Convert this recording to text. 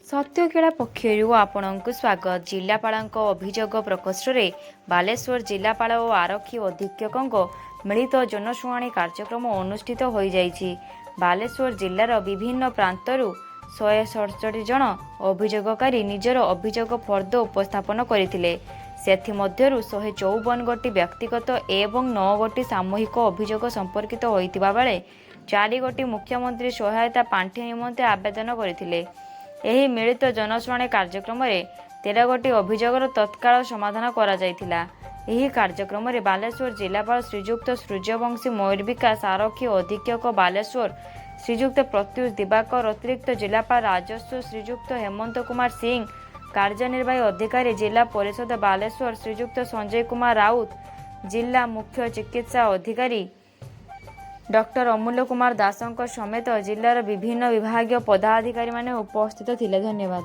सत्यकेला पक्षर आपणक स्वागत। जिलापाल अभियोग प्रकोष्ठ में बालेश्वर जिलापाल और आरक्षी अधीक्षकों मिलित जनशुणाणी कार्यक्रम अनुष्ठित हो जाइछि। बालेश्वर जिलार विभिन्न प्रांतरू 167 जन अभियोगकारी निजर अभियोग फर्द उपस्थापन करथिले। सेथिमध्यरु 154 गोटी व्यक्तिगत एवं 9 गोटी सामूहिक अभियोग संपर्कित होइतिबा बेले 4 गोटी मुख्यमंत्री सहायता पांठि निमंते आवेदन करथिले। एही मिलित जनशुणाणी कार्यक्रम में 13 गोटी अभियोगर तत्काल समाधान करा जायतिला। एही कार्यक्रम में बालेश्वर जिलापाल श्रीजुक्त सूर्यवंशी मयूर विकास, आरक्षी अधीक्षक बालेश्वर श्रीजुक्त प्रत्युष दिवाकर, अतिरिक्त जिलापाल राजस्व श्रीजुक्त हेमंत कुमार सिंह, कार्यनिर्वाही अधिकारी जिला परिषद बालेश्वर श्रीजुक्त संजय कुमार राउत, जिला मुख्य चिकित्सा अधिकारी डॉक्टर अमूल्य कुमार दासों समेत जिलार विभिन्न विभागीय पदाधिकारी माने उपस्थित थिले। धन्यवाद।